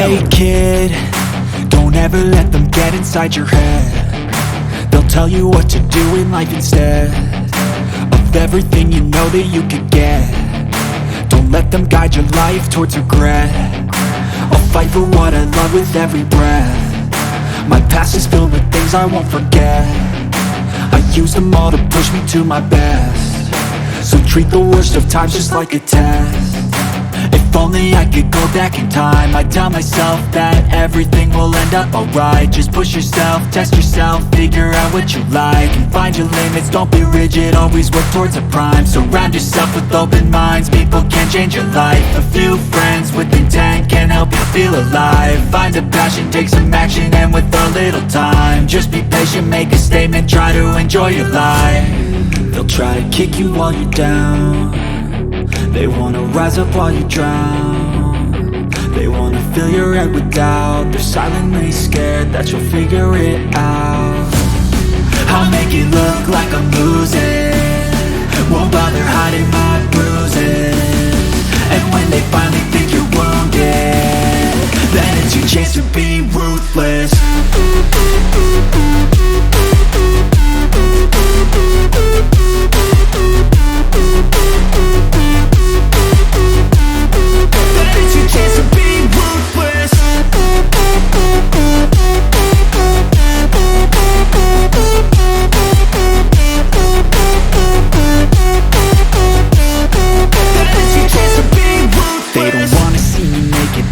Hey kid, don't ever let them get inside your head. They'll tell you what to do in life instead of everything you know that you could get. Don't let them guide your life towards regret. I'll fight for what I love with every breath. My past is filled with things I won't forget. I use them all to push me to my best. So treat the worst of times just like a test. If only I could go back in time, I'd tell myself that everything will end up alright. Just push yourself, test yourself, figure out what you like, and find your limits, don't be rigid, always work towards a prime. Surround yourself with open minds, people can change your life. A few friends with intent can help you feel alive. Find a passion, take some action, and with a little time, just be patient, make a statement, try to enjoy your life. They'll try to kick you while you're down. They wanna rise up while you drown. They wanna fill your head with doubt. They're silently scared that you'll figure it out. I'll make it look like I'm losing, won't bother hiding my bruises. And when they finally think you're wounded, then it's your chance to be ruthless.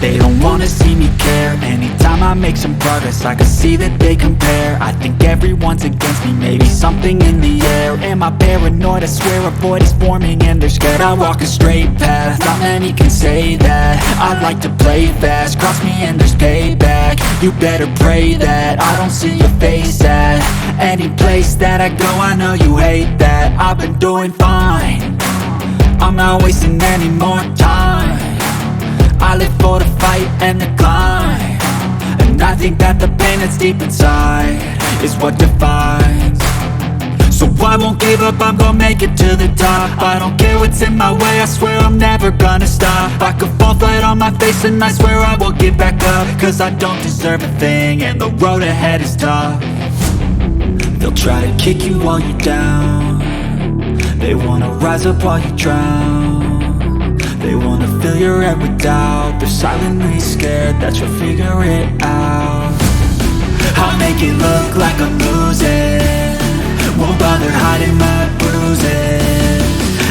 They don't wanna see me care. Anytime I make some progress, I can see that they compare. I think everyone's against me, maybe something in the air. Am I paranoid? I swear a void is forming and they're scared. I walk a straight path, not many can say that. I like to play fast, cross me and there's payback. You better pray that I don't see your face at any place that I go. I know you hate that. I've been doing fine, I'm not wasting any more time. I live for the fight and the climb, and I think that the pain that's deep inside is what defines. So I won't give up, I'm gonna make it to the top. I don't care what's in my way, I swear I'm never gonna stop. I could fall flat on my face and I swear I will get back up, cause I don't deserve a thing and the road ahead is tough. They'll try to kick you while you're down. They wanna rise up while you drown. They wanna fill your head with doubt. They're silently scared that you'll figure it out. I'll make it look like I'm losing, won't bother hiding my bruises.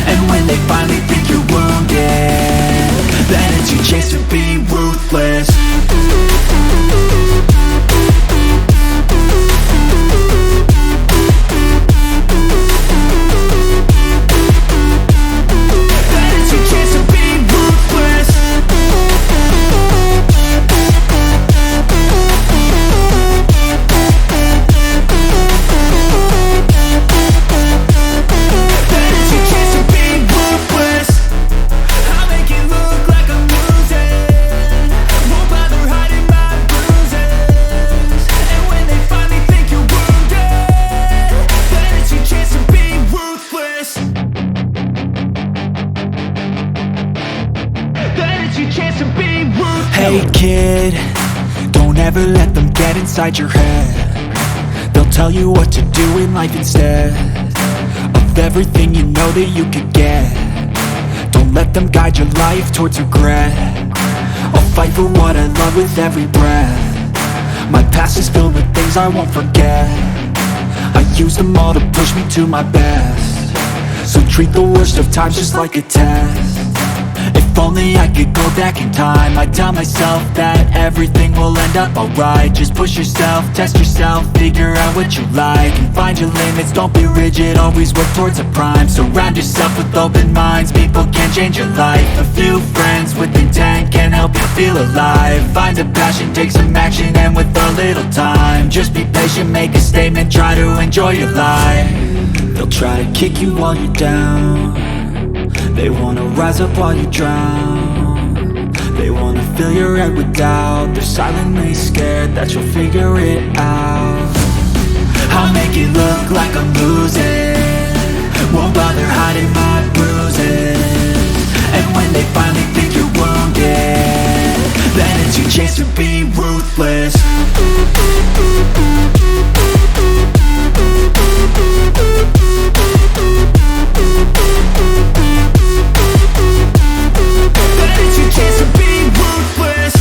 And when they finally think you're wounded, then it's your chance to be ruthless. Hey kid, don't ever let them get inside your head. They'll tell you what to do in life instead of everything you know that you could get. Don't let them guide your life towards regret. I'll fight for what I love with every breath. My past is filled with things I won't forget. I use them all to push me to my best. So treat the worst of times just like a test. If only I could go back in time, I'd tell myself that everything will end up alright. Just push yourself, test yourself, figure out what you like, and find your limits, don't be rigid, always work towards a prime. Surround yourself with open minds, people can change your life. A few friends with intent can help you feel alive. Find a passion, take some action, and with a little time, just be patient, make a statement, try to enjoy your life. They'll try to kick you while you're down. They wanna rise up while you drown. They wanna fill your head with doubt. They're silently scared that you'll figure it out. I'll make it look like I'm losing, won't bother hiding my bruises. And when they finally think you're wounded, then it's your chance to be ruthless. Then it's your chance to be ruthless.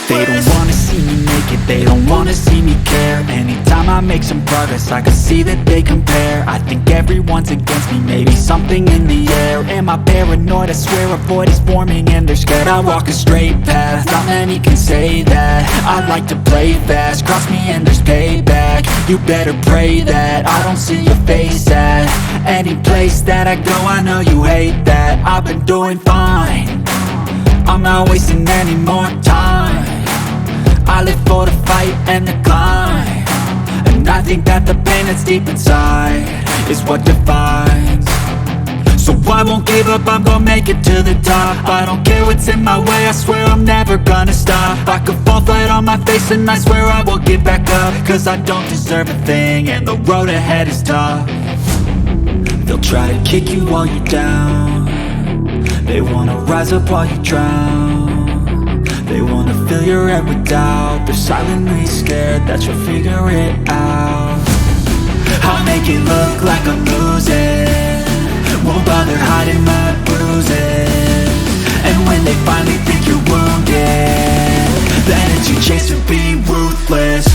They don't wanna see me make it, they don't wanna see me care. Anytime I make some progress, I can see that they compare. I think everyone's against me, maybe something in the air. Am I paranoid? I swear a void is forming and they're scared. I walk a straight path, not many can say that. I like to play fast, cross me and there's payback. You better pray that I don't see your face at any place that I go. I know you hate that. I've been doing fine, I'm not wasting any more time. I live for the fight and the climb, and I think that the pain that's deep inside is what defines. So I won't give up, I'm gonna make it to the top. I don't care what's in my way, I swear I'm never gonna stop. I could fall flat on my face and I swear I will get back up, cause I don't deserve a thing and the road ahead is tough. They'll try to kick you while you're down, they wanna rise up while you drown. They wanna fill your head with doubt, they're silently scared that you'll figure it out. I'll make it look like I'm losing, won't bother hiding my bruises. And when they finally think you're wounded, then it's your chance to be ruthless.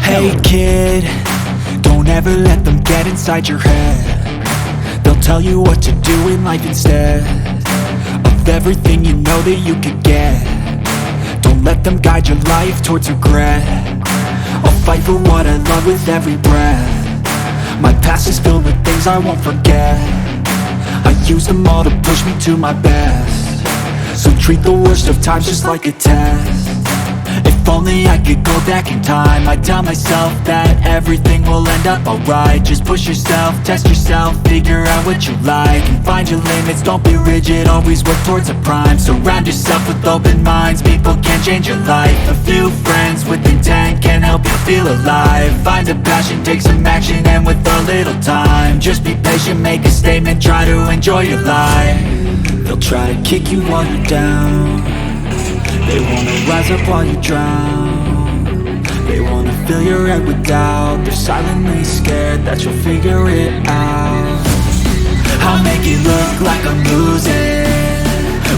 Hey kid, don't ever let them get inside your head. They'll tell you what to do in life instead of everything you know that you could get. Don't let them guide your life towards regret. I'll fight for what I love with every breath. My past is filled with things I won't forget. I use them all to push me to my best. So treat the worst of times just like a test. If only I could go back in time, I'd tell myself that everything will end up alright. Just push yourself, test yourself, figure out what you like, and find your limits, don't be rigid, always work towards a prime. Surround yourself with open minds, people can change your life. A few friends with intent can help you feel alive. Find a passion, take some action, and with a little time, just be patient, make a statement, try to enjoy your life. They'll try to kick you while you're down, they wanna rise up while you drown. They wanna fill your head with doubt, they're silently scared that you'll figure it out. I'll make it look like I'm losing,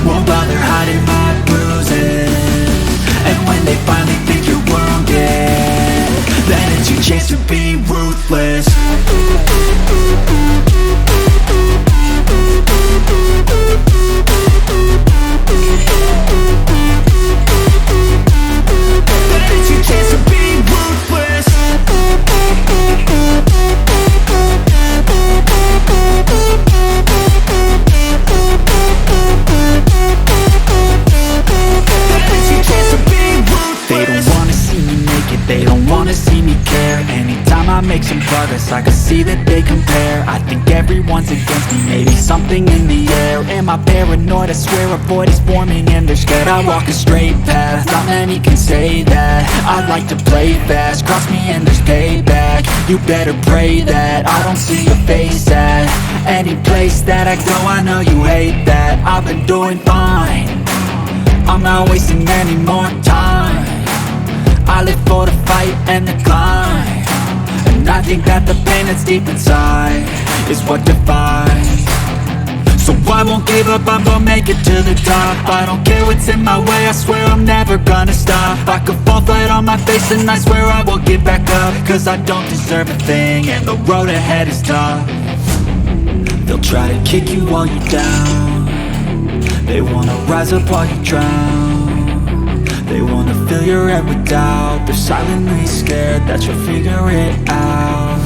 won't bother hiding my bruises. And when they finally think you're wounded, then it's your chance to be ruthless. Make some progress, I can see that they compare. I think everyone's against me, maybe something in the air. Am I paranoid? I swear a void is forming and they're scared. I walk a straight path, not many can say that. I like to play fast, cross me and there's payback. You better pray that I don't see your face at any place that I go. I know you hate that. I've been doing fine, I'm not wasting any more time. I live for the fight and the climb, and I think that the pain that's deep inside is what defines. So I won't give up, I'm gonna make it to the top. I don't care what's in my way, I swear I'm never gonna stop. I could fall flat on my face and I swear I will get back up, cause I don't deserve a thing and the road ahead is tough. They'll try to kick you while you're down. They wanna rise up while you drown. They wanna fill your head with doubt. They're silently scared that you'll figure it out.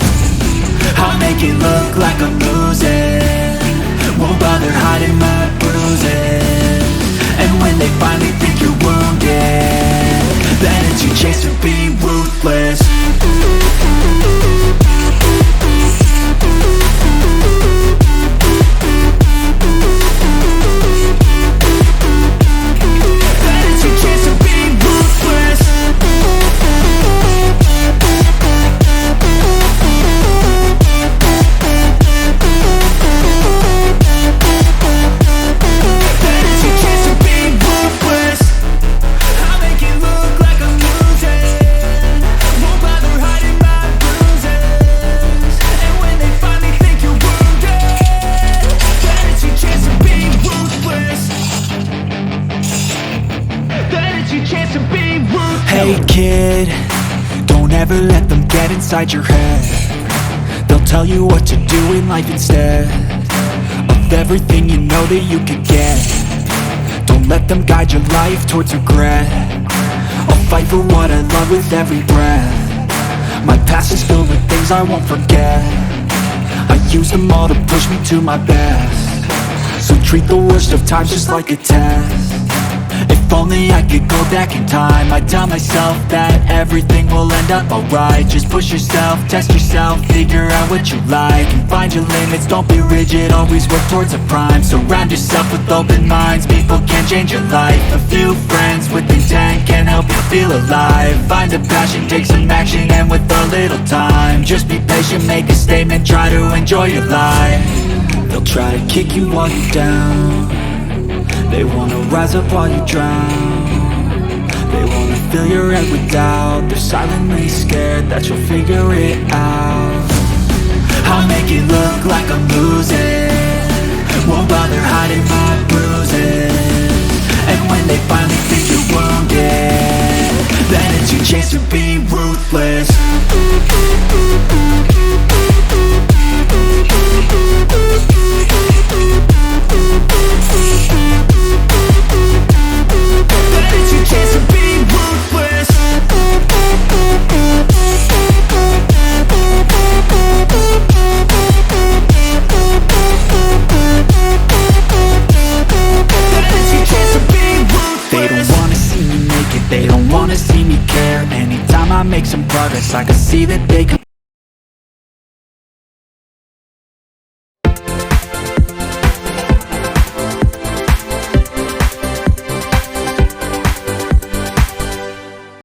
I'll make it look like I'm losing, won't bother hiding my bruises. And when they finally think you're wounded, then it's your chance to be ruthless. Hey kid, don't ever let them get inside your head. They'll tell you what to do in life instead of everything you know that you could get. Don't let them guide your life towards regret. I'll fight for what I love with every breath. My past is filled with things I won't forget. I use them all to push me to my best. So treat the worst of times just like a test. If only I could go back in time, I'd tell myself that everything will end up alright. Just push yourself, test yourself, figure out what you like, and find your limits, don't be rigid, always work towards a prime. Surround yourself with open minds, people can change your life. A few friends with intent can help you feel alive. Find a passion, take some action, and with a little time, just be patient, make a statement, try to enjoy your life. They'll try to kick you while you're down. They wanna rise up while you drown. They wanna fill your head with doubt. They're silently scared that you'll figure it out. I'll make it look like I'm losing, won't bother hiding my bruises. And when they finally think you're wounded, then it's your chance to be ruthless. They don't wanna see me care. Anytime I make some progress, I can see that they